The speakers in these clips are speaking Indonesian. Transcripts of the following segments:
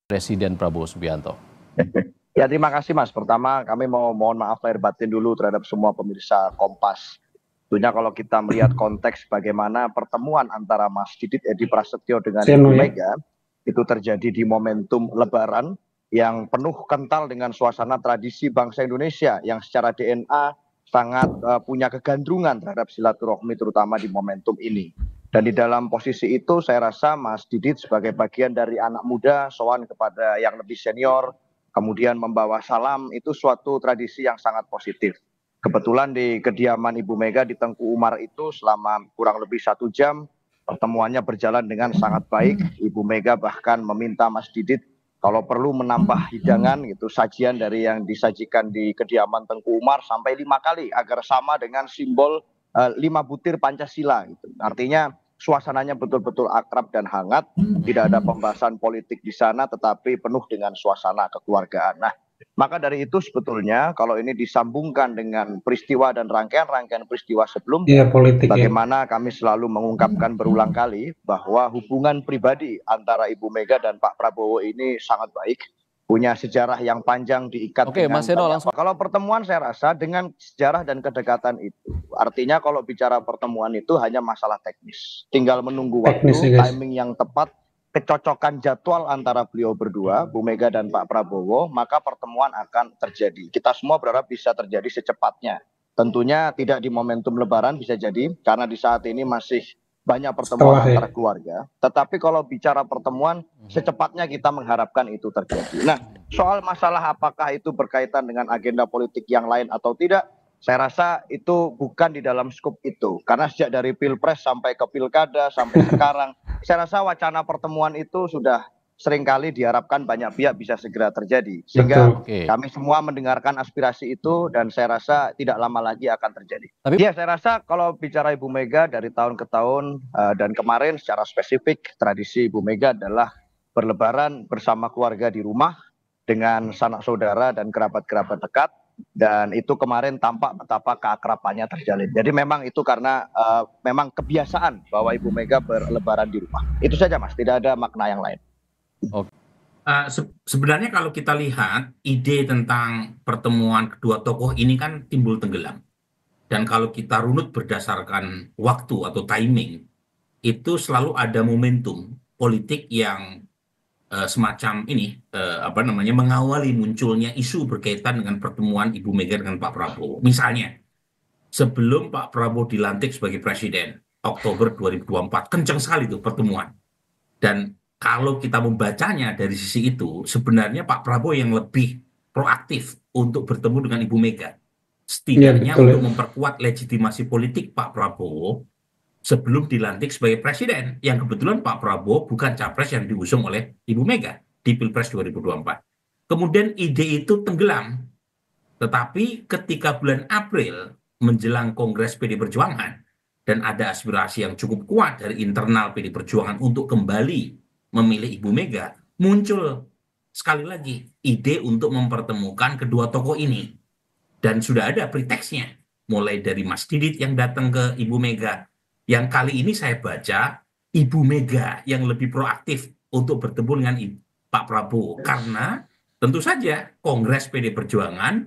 Presiden Prabowo Subianto. Ya, terima kasih Mas. Pertama kami mohon maaf lahir batin dulu terhadap semua pemirsa Kompas. Tentunya kalau kita melihat konteks bagaimana pertemuan antara Mas Didit Edi Prasetyo dengan Ibu Mega itu terjadi di momentum Lebaran yang penuh kental dengan suasana tradisi bangsa Indonesia yang secara DNA sangat punya kegandrungan terhadap silaturahmi terutama di momentum ini. Dan di dalam posisi itu saya rasa Mas Didit sebagai bagian dari anak muda sowan kepada yang lebih senior, kemudian membawa salam, itu suatu tradisi yang sangat positif. Kebetulan di kediaman Ibu Mega di Tengku Umar itu selama kurang lebih 1 jam pertemuannya berjalan dengan sangat baik. Ibu Mega bahkan meminta Mas Didit kalau perlu menambah hidangan gitu, sajian dari yang disajikan di kediaman Tengku Umar sampai 5 kali agar sama dengan simbol 5 butir Pancasila gitu. Artinya suasananya betul-betul akrab dan hangat, tidak ada pembahasan politik di sana tetapi penuh dengan suasana kekeluargaan. Nah, maka dari itu sebetulnya kalau ini disambungkan dengan peristiwa dan rangkaian-rangkaian peristiwa sebelumnya, bagaimana kami selalu mengungkapkan berulang kali bahwa hubungan pribadi antara Ibu Mega dan Pak Prabowo ini sangat baik, punya sejarah yang panjang diikat dengan Mas Seno, langsung. Kalau pertemuan saya rasa dengan sejarah dan kedekatan itu, artinya kalau bicara pertemuan itu hanya masalah teknis, tinggal menunggu waktu, timing yang tepat, kecocokan jadwal antara beliau berdua, Bu Mega dan Pak Prabowo, maka pertemuan akan terjadi. Kita semua berharap bisa terjadi secepatnya. Tentunya tidak di momentum Lebaran bisa jadi, karena di saat ini masih banyak pertemuan antara keluarga. Tetapi kalau bicara pertemuan, secepatnya kita mengharapkan itu terjadi. Nah, soal masalah apakah itu berkaitan dengan agenda politik yang lain atau tidak, saya rasa itu bukan di dalam skup itu. Karena sejak dari Pilpres sampai ke Pilkada, sampai sekarang, saya rasa wacana pertemuan itu sudah seringkali diharapkan banyak pihak bisa segera terjadi. Sehingga kami semua mendengarkan aspirasi itu dan saya rasa tidak lama lagi akan terjadi. Ya, saya rasa kalau bicara Ibu Mega dari tahun ke tahun dan kemarin secara spesifik, tradisi Ibu Mega adalah berlebaran bersama keluarga di rumah dengan sanak saudara dan kerabat-kerabat dekat. Dan itu kemarin tampak betapa keakrabannya terjalin. Jadi memang itu karena memang kebiasaan bahwa Ibu Mega berlebaran di rumah. Itu saja Mas, tidak ada makna yang lain. Sebenarnya kalau kita lihat ide tentang pertemuan kedua tokoh ini kan timbul tenggelam. Dan kalau kita runut berdasarkan waktu atau timing, itu selalu ada momentum politik yang semacam ini, mengawali munculnya isu berkaitan dengan pertemuan Ibu Mega dengan Pak Prabowo. Misalnya, sebelum Pak Prabowo dilantik sebagai presiden, Oktober 2024, kencang sekali tuh pertemuan. Dan kalau kita membacanya dari sisi itu, sebenarnya Pak Prabowo yang lebih proaktif untuk bertemu dengan Ibu Mega. Setidaknya untuk memperkuat legitimasi politik Pak Prabowo sebelum dilantik sebagai presiden. Yang kebetulan Pak Prabowo bukan capres yang diusung oleh Ibu Mega di Pilpres 2024. Kemudian ide itu tenggelam. Tetapi ketika bulan April menjelang Kongres PD Perjuangan dan ada aspirasi yang cukup kuat dari internal PD Perjuangan untuk kembali memilih Ibu Mega, muncul sekali lagi ide untuk mempertemukan kedua tokoh ini. Dan sudah ada preteksnya, mulai dari Mas Didit yang datang ke Ibu Mega. Yang kali ini saya baca Ibu Mega yang lebih proaktif untuk bertemu dengan Pak Prabowo. Karena tentu saja Kongres PD Perjuangan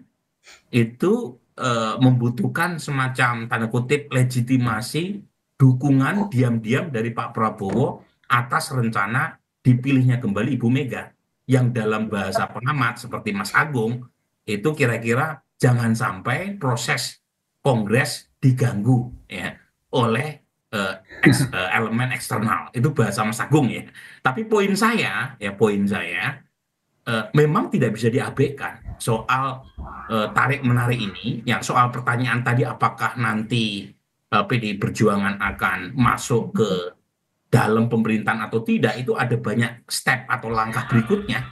itu membutuhkan semacam tanda kutip legitimasi dukungan diam-diam dari Pak Prabowo atas rencana dipilihnya kembali Ibu Mega, yang dalam bahasa pengamat seperti Mas Agung itu kira-kira jangan sampai proses Kongres diganggu ya oleh elemen eksternal. Itu bahasa Mas Agung ya. Tapi poin saya memang tidak bisa diabaikan soal tarik-menarik ini, yang soal pertanyaan tadi apakah nanti PDI Perjuangan akan masuk ke dalam pemerintahan atau tidak, itu ada banyak step atau langkah berikutnya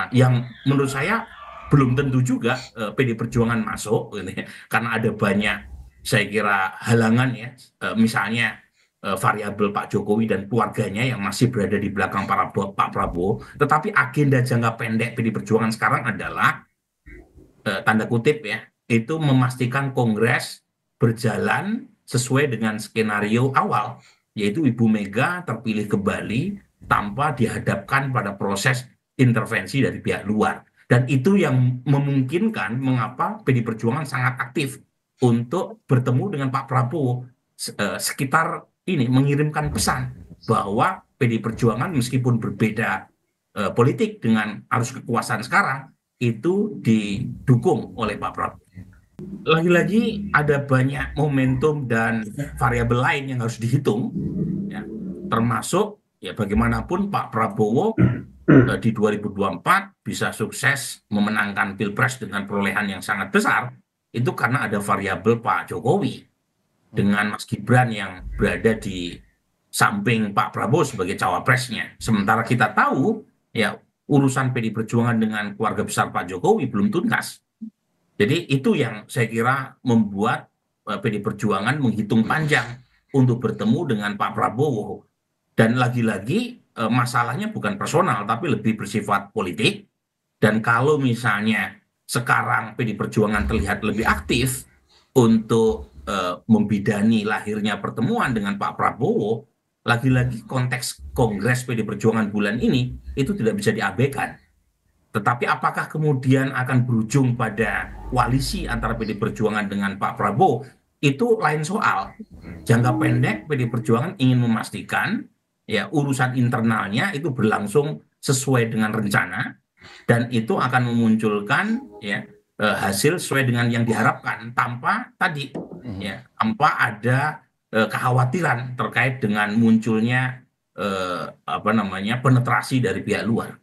yang menurut saya belum tentu juga PDI Perjuangan masuk gitu ya, karena ada banyak saya kira halangan ya, misalnya variabel Pak Jokowi dan keluarganya yang masih berada di belakang Pak Prabowo. Tetapi agenda jangka pendek PDI Perjuangan sekarang adalah tanda kutip ya, itu memastikan Kongres berjalan sesuai dengan skenario awal, yaitu Ibu Mega terpilih kembali tanpa dihadapkan pada proses intervensi dari pihak luar. Dan itu yang memungkinkan mengapa PD Perjuangan sangat aktif untuk bertemu dengan Pak Prabowo sekitar ini mengirimkan pesan bahwa PD Perjuangan meskipun berbeda politik dengan arus kekuasaan sekarang itu didukung oleh Pak Prabowo. Lagi-lagi ada banyak momentum dan variabel lain yang harus dihitung, ya, termasuk ya bagaimanapun Pak Prabowo di 2024 bisa sukses memenangkan Pilpres dengan perolehan yang sangat besar, itu karena ada variabel Pak Jokowi dengan Mas Gibran yang berada di samping Pak Prabowo sebagai cawapresnya. Sementara kita tahu ya urusan PD Perjuangan dengan keluarga besar Pak Jokowi belum tuntas. Jadi itu yang saya kira membuat PD Perjuangan menghitung panjang untuk bertemu dengan Pak Prabowo. Dan lagi-lagi masalahnya bukan personal tapi lebih bersifat politik. Dan kalau misalnya sekarang PD Perjuangan terlihat lebih aktif untuk membidani lahirnya pertemuan dengan Pak Prabowo, lagi-lagi konteks Kongres PD Perjuangan bulan ini itu tidak bisa diabaikan. Tetapi apakah kemudian akan berujung pada koalisi antara PD Perjuangan dengan Pak Prabowo, itu lain soal. Jangka pendek PD Perjuangan ingin memastikan ya urusan internalnya itu berlangsung sesuai dengan rencana dan itu akan memunculkan ya hasil sesuai dengan yang diharapkan tanpa tadi ya tanpa ada kekhawatiran terkait dengan munculnya penetrasi dari pihak luar.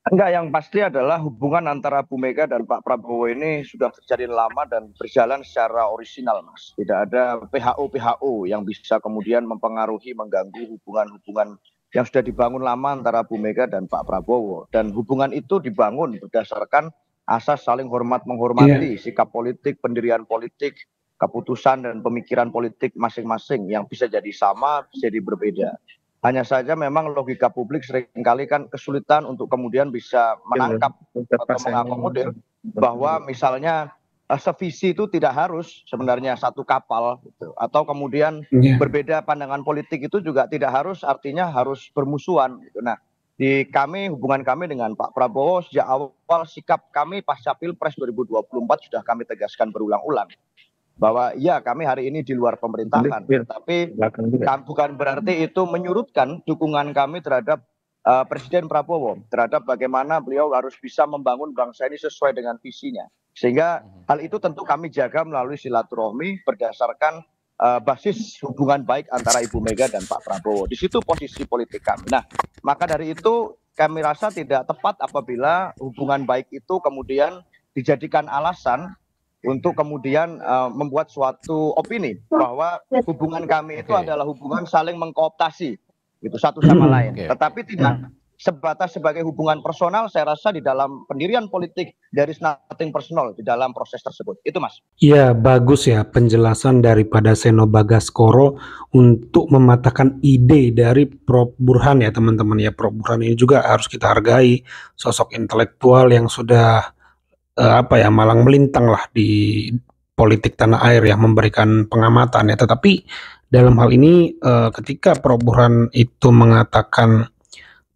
Enggak, yang pasti adalah hubungan antara Bu Mega dan Pak Prabowo ini sudah terjadi lama dan berjalan secara orisinal, Mas. Tidak ada PHO yang bisa kemudian mempengaruhi, mengganggu hubungan-hubungan yang sudah dibangun lama antara Bu Mega dan Pak Prabowo. Dan hubungan itu dibangun berdasarkan asas saling hormat menghormati, sikap politik, pendirian politik, keputusan dan pemikiran politik masing-masing yang bisa jadi sama, bisa jadi berbeda. Hanya saja memang logika publik seringkali kan kesulitan untuk kemudian bisa menangkap atau mengakomodir bahwa misalnya sevisi itu tidak harus sebenarnya satu kapal gitu. Atau kemudian berbeda pandangan politik itu juga tidak harus artinya harus bermusuhan gitu. Nah, di hubungan kami dengan Pak Prabowo sejak awal sikap kami pasca Pilpres 2024 sudah kami tegaskan berulang-ulang bahwa ya kami hari ini di luar pemerintahan, tapi bukan berarti itu menyurutkan dukungan kami terhadap Presiden Prabowo, terhadap bagaimana beliau harus bisa membangun bangsa ini sesuai dengan visinya. Sehingga hal itu tentu kami jaga melalui silaturahmi berdasarkan basis hubungan baik antara Ibu Mega dan Pak Prabowo. Di situ posisi politik kami. Nah, maka dari itu kami rasa tidak tepat apabila hubungan baik itu kemudian dijadikan alasan untuk kemudian membuat suatu opini bahwa hubungan kami itu adalah hubungan saling mengkooptasi gitu satu sama lain. Tetapi tidak sebatas sebagai hubungan personal, saya rasa di dalam pendirian politik there is nothing personal di dalam proses tersebut. Itu Mas. Iya, bagus ya penjelasan daripada Seno Bagaskoro untuk mematahkan ide dari Prof. Burhan ya teman-teman ya. Prof. Burhan ini juga harus kita hargai, sosok intelektual yang sudah malang melintang lah di politik tanah air ya, memberikan pengamatan ya. Tetapi dalam hal ini ketika Prof. Burhan itu mengatakan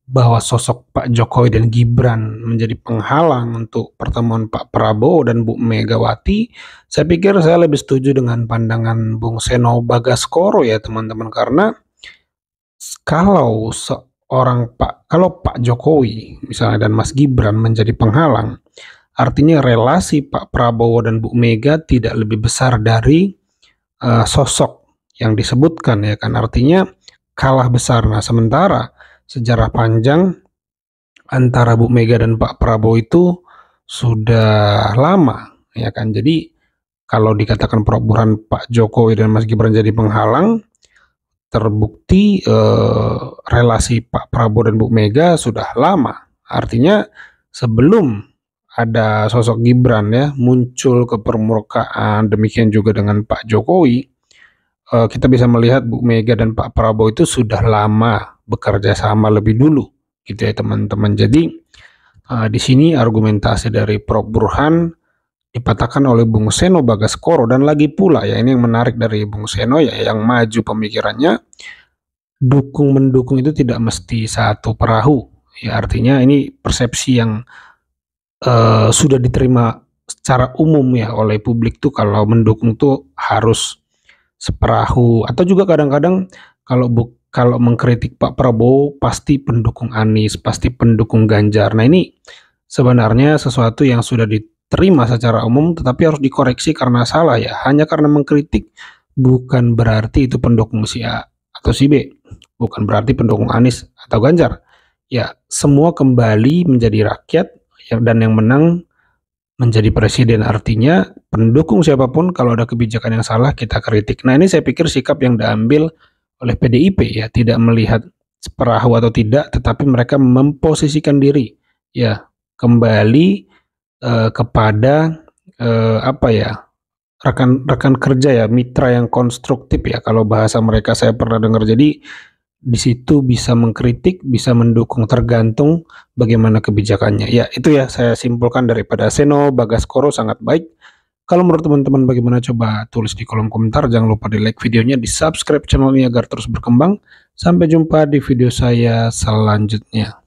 bahwa sosok Pak Jokowi dan Gibran menjadi penghalang untuk pertemuan Pak Prabowo dan Bu Megawati, saya pikir saya lebih setuju dengan pandangan Bung Seno Bagaskoro ya teman-teman, karena kalau Pak Jokowi misalnya dan Mas Gibran menjadi penghalang, artinya relasi Pak Prabowo dan Bu Mega tidak lebih besar dari sosok yang disebutkan ya kan, artinya kalah besar. Nah, sementara sejarah panjang antara Bu Mega dan Pak Prabowo itu sudah lama ya kan. Jadi kalau dikatakan Prof. Burhan Pak Jokowi dan Mas Gibran jadi penghalang, terbukti relasi Pak Prabowo dan Bu Mega sudah lama. Artinya sebelum ada sosok Gibran ya muncul ke permukaan, demikian juga dengan Pak Jokowi, kita bisa melihat Bu Mega dan Pak Prabowo itu sudah lama bekerja sama lebih dulu gitu ya teman-teman. Jadi di sini argumentasi dari Prof. Burhan dipatahkan oleh Bung Seno Bagaskoro, dan lagi pula ya ini yang menarik dari Bung Seno ya, yang maju pemikirannya, dukung mendukung itu tidak mesti satu perahu Ya artinya ini persepsi yang sudah diterima secara umum ya oleh publik tuh kalau mendukung tuh harus seperahu, atau juga kadang-kadang kalau mengkritik Pak Prabowo pasti pendukung Anies, pasti pendukung Ganjar. Nah, ini sebenarnya sesuatu yang sudah diterima secara umum tetapi harus dikoreksi karena salah ya. Hanya karena mengkritik bukan berarti itu pendukung si A atau si B. Bukan berarti pendukung Anies atau Ganjar. Ya, semua kembali menjadi rakyat dan yang menang menjadi presiden. Artinya pendukung siapapun kalau ada kebijakan yang salah kita kritik. Nah, ini saya pikir sikap yang diambil oleh PDIP ya, tidak melihat seperahu atau tidak, tetapi mereka memposisikan diri ya kembali kepada apa ya, rekan-rekan kerja ya, mitra yang konstruktif ya kalau bahasa mereka saya pernah dengar. Jadi di situ bisa mengkritik, bisa mendukung, tergantung bagaimana kebijakannya. Ya, itu ya saya simpulkan daripada Seno Bagaskoro sangat baik. Kalau menurut teman-teman bagaimana, coba tulis di kolom komentar. Jangan lupa di like videonya, di subscribe channel ini agar terus berkembang. Sampai jumpa di video saya selanjutnya.